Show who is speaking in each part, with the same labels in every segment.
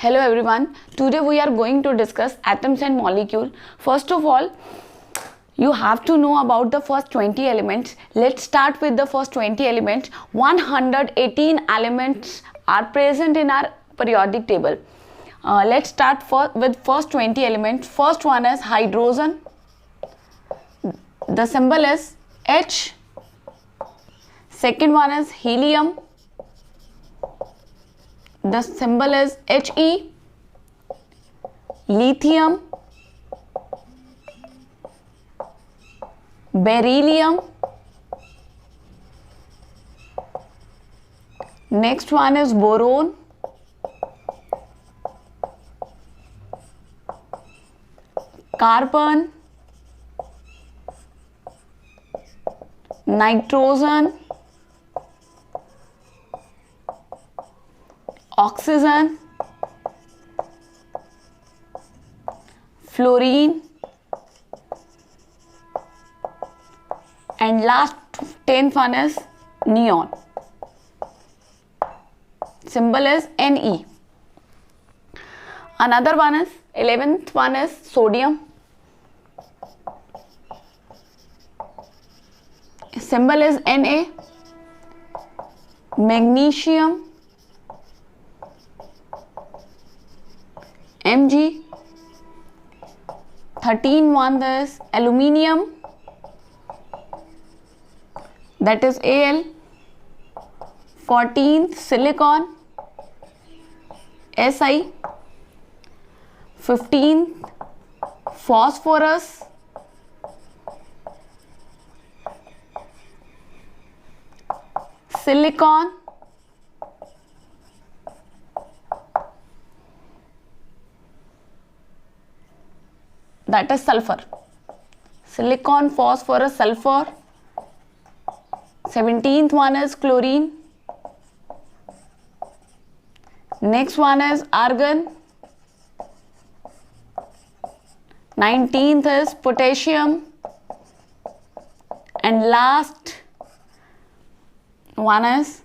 Speaker 1: Hello everyone. Today we are going to discuss atoms and molecule. First of all, you have to know about the first 20 elements. Let's start with the first 20 elements. 118 elements are present in our periodic table. Let's start with first 20 elements. First one is hydrogen. The symbol is H. Second one is helium. The symbol is He. Lithium. Beryllium. Next one is boron. Carbon. Nitrogen. Oxygen. Fluorine. And last 10th one is neon. Symbol is Ne. Another one is 11th one is sodium. Symbol is Na. Magnesium. Mg. 13 one is aluminium. That is Al. 14th silicon. Si. 15th phosphorus. Silicon. That is sulfur. Silicon, phosphorus, sulfur. 17th one is chlorine. Next one is argon. 19th is potassium. And last one is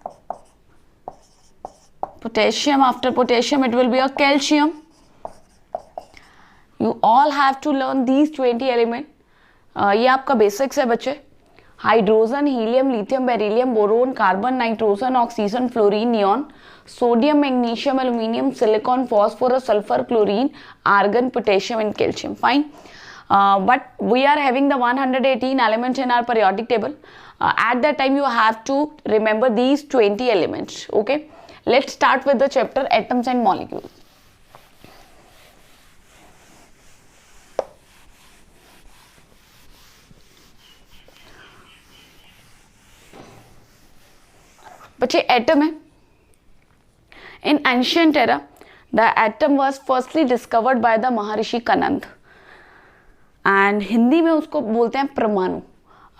Speaker 1: potassium. After potassium it will be a calcium. You all have to learn these 20 element. ये आपका basics है बच्चे. Hydrogen, helium, lithium, beryllium, boron, carbon, nitrogen, oxygen, fluorine, neon, sodium, magnesium, aluminium, silicon, phosphorus, sulphur, chlorine, argon, potassium and calcium. Fine. But we are having the 118 elements in our periodic table. At that time you have to remember these 20 elements. Okay. Let's start with the chapter atoms and molecules. बच्चे atom है. In ancient era the atom was firstly discovered by the Maharshi कनंद and Hindi में उसको बोलते हैं परमाणु.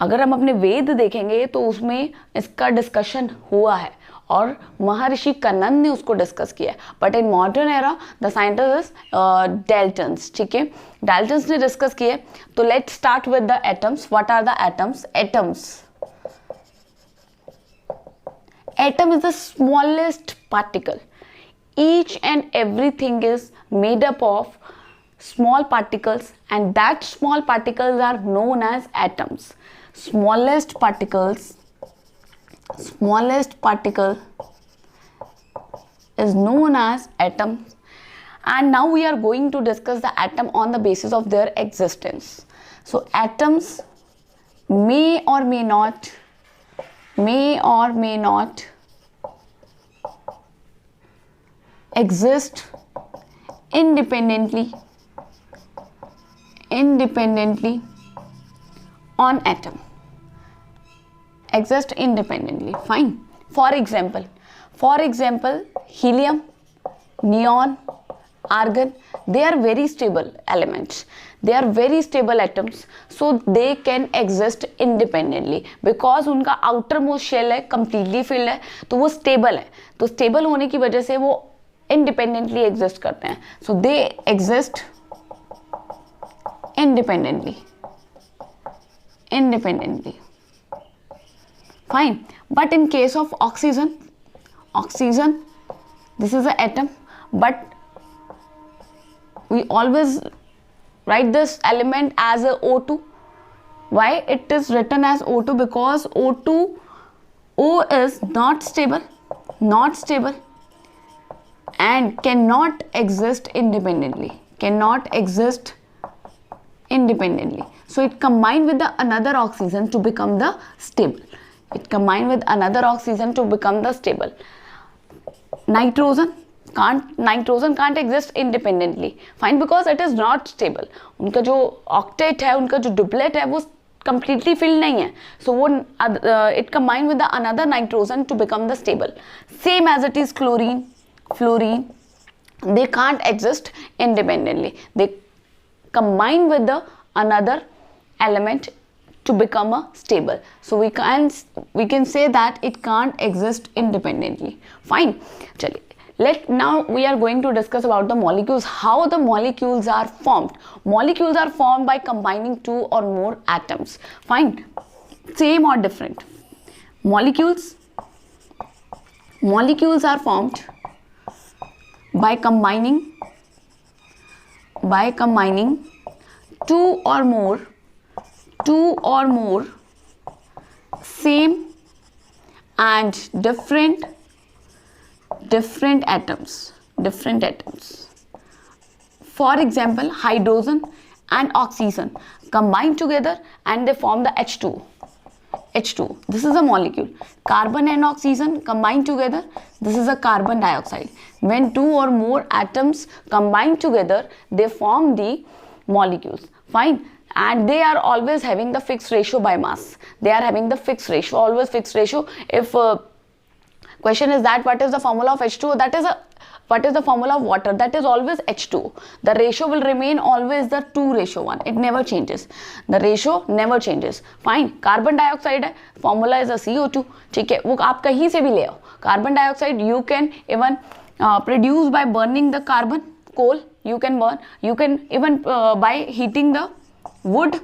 Speaker 1: अगर हम अपने वेद देखेंगे तो उसमें इसका डिस्कशन हुआ है और महर्षि कनंद ने उसको डिस्कस किया है. But in modern era the scientist Daltons. ठीक है, डाल्टन्स ने डिस्कस किए. तो let's start with the atoms. What are the atoms? Atoms. Atom is the smallest particle. Each and everything is made up of small particles and that small particles are known as atoms. Smallest particle is known as atom. And now we are going to discuss the atom on the basis of their existence. So atoms may or may not exist independently on atom. Exist independently. Fine. For example, helium, neon, argon, they are very stable elements. They are very stable atoms, so they can exist independently because उनका outer most shell है, completely filled है, तो वो stable है. तो stable होने की वजह से वो independently exist करते हैं. So they exist independently. Fine. But in case of oxygen, this is an atom, but we always write this element as a O2. Why it is written as O2? Because O is not stable and cannot exist independently. So it combined with the another oxygen to become the stable. Nitrogen can't exist independently. Fine, because it is not stable. उनका जो octet है, उनका जो duplet है, वो completely filled नहीं है. So वो it combined with the another nitrogen to become the stable. Same as it is chlorine, fluorine. They can't exist independently. They combine with the another element to become a stable. So we can say that it can't exist independently. Fine. चलिए. Now we are going to discuss about the molecules, how the molecules are formed. Molecules are formed by combining two or more atoms. Fine. Same or different? Molecules are formed by combining two or more same and different atoms. For example, hydrogen and oxygen combine together and they form the H2. This is a molecule. Carbon and oxygen combine together. This is a carbon dioxide. When two or more atoms combine together, they form the molecules. Fine. And they are always having the fixed ratio by mass. Always fixed ratio. If question is that what is the formula of H2O, what is the formula of water, that is always H2O. The ratio will remain always the 2:1. It never changes. The ratio never changes. Fine. Carbon dioxide है, formula is a CO2. ठीक है, वो आप कहीं से भी ले आओ. Carbon dioxide you can even produce by burning the carbon, coal you can burn. You can even by heating the wood.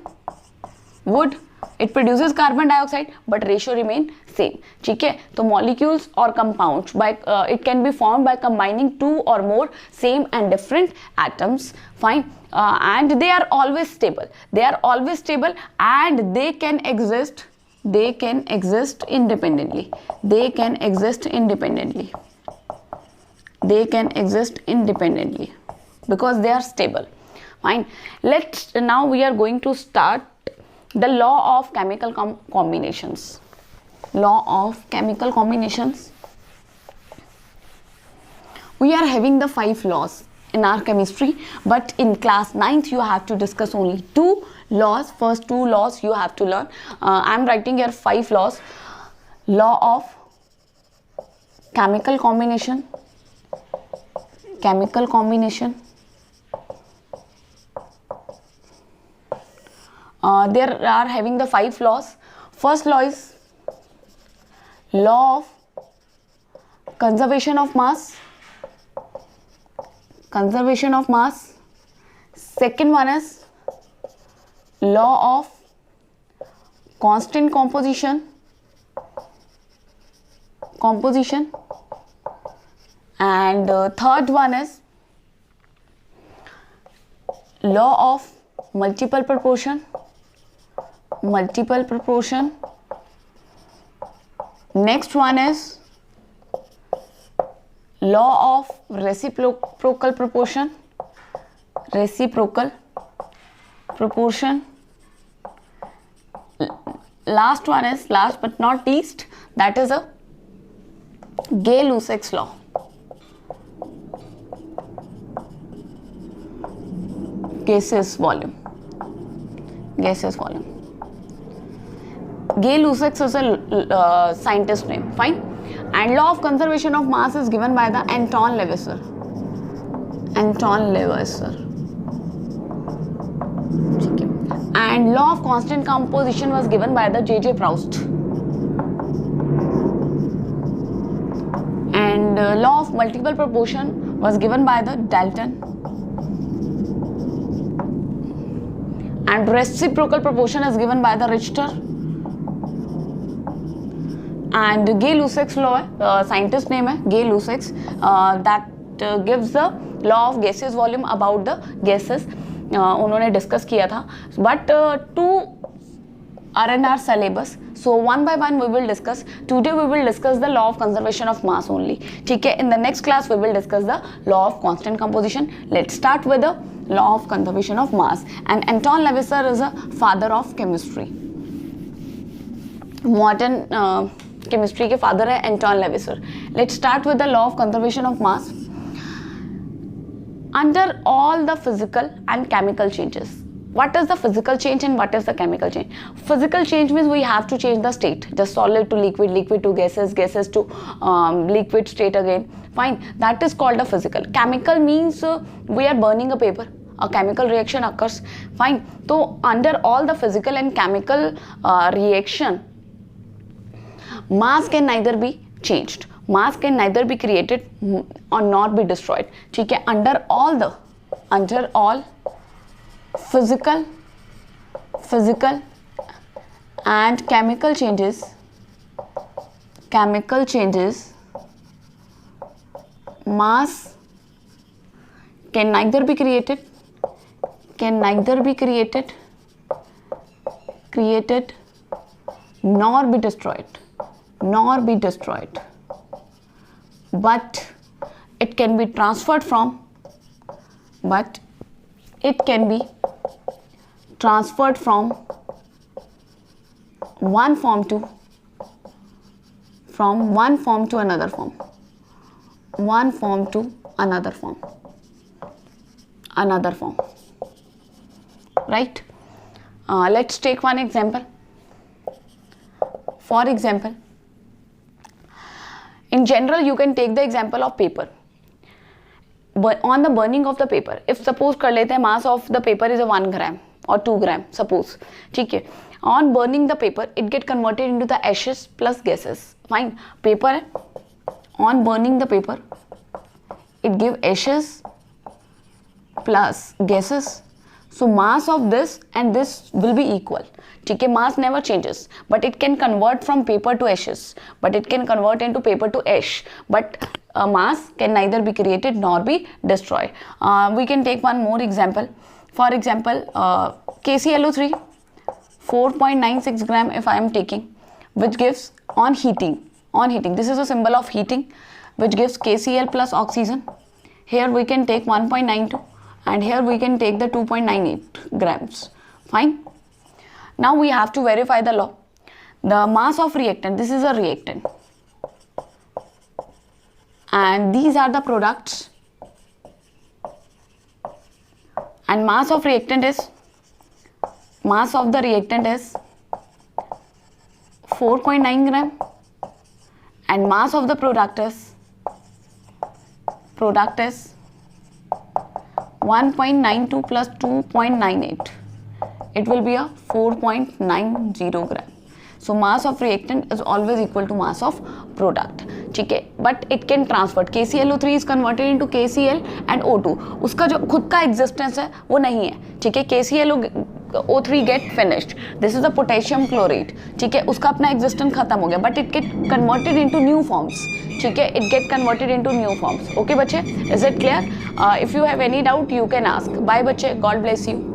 Speaker 1: It produces carbon dioxide, but ratio remain same. ठीक है, तो molecules or compounds by it can be formed by combining two or more same and different atoms. Fine. And they are always stable. And they can exist independently. Because they are stable. Fine. Now we are going to start the law of chemical combinations. We are having the 5 laws in our chemistry, but in class 9th you have to discuss only 2 laws. First 2 laws you have to learn. I am writing here 5 laws. Law of chemical combination. There are having the 5 laws. First law is law of conservation of mass. Second one is law of constant composition. And third one is law of multiple proportion. Next one is law of reciprocal proportion. Last one is, last but not least, that is a Gay-Lussac's law. Gaseous volume. Gay-Lussac is a scientist name. Fine. And law of conservation of mass is given by the Anton Leveseur. And law of constant composition was given by the J.J. Proust. And law of multiple proportion was given by the Dalton. And reciprocal proportion is given by the Richter. And Gay-Lussac's law, scientist name है Gay-Lussac, that gives the law of gases volume about the gases, उन्होंने discuss किया था, but two are in our syllabus, so one by one we will discuss. Today we will discuss the law of conservation of mass only. ठीक है, in the next class we will discuss the law of constant composition. Let's start with the law of conservation of mass. And Anton Lavoisier is a father of chemistry. Modern chemistry के father है Anton Lavoisier. Let's start with the law of conservation of mass. Under all the physical and chemical changes, what is the physical change and what is the chemical change? Physical change means we have to change the state, just solid to liquid, liquid to gases, gases to liquid state again. Fine, that is called a physical. Chemical means we are burning a paper, a chemical reaction occurs. Fine, so under all the physical and chemical reaction, mass can neither be changed, mass can neither be created or not be destroyed. ठीक है, under all physical and chemical changes, mass can neither be created nor be destroyed, but it can be transferred from one form to another form, right? Let's take one example. For example, in general you can take the example of paper. On the burning of the paper, if suppose कर लेते हैं mass of the paper is a 1 gram or 2 gram suppose, ठीक है, on burning the paper it get converted into the ashes plus gases. Fine, paper है, on burning the paper it give ashes plus gases, so mass of this and this will be equal. ठीक है, mass never changes, but it can convert from paper to ashes, but it can convert into paper to ash, but mass can neither be created nor be destroyed. We can take one more example. For example, KClO3 4.96 gram if I am taking, which gives on heating, this is a symbol of heating, which gives KCl plus oxygen. Here we can take 1.92 and here we can take the 2.98 grams. Fine. Now we have to verify the law. The mass of reactant, this is a reactant, and these are the products, and mass of the reactant is 4.9 gram, and mass of the product is 1.92 plus 2.98, it will be a 4.90 gram. So mass of reactant is always equal to mass of product. ठीक है, but it can transfer. KClO3 is converted into KCl and O2. उसका जो खुद का existence है वो नहीं है. ठीक है, KClO3 get finished. This is the potassium chlorate. ठीक है, उसका अपना existence खत्म हो गया, but it get converted into new forms. ठीक है, it get converted into new forms. Okay बच्चे, is it clear? If you have any doubt you can ask. Bye बच्चे, God bless you.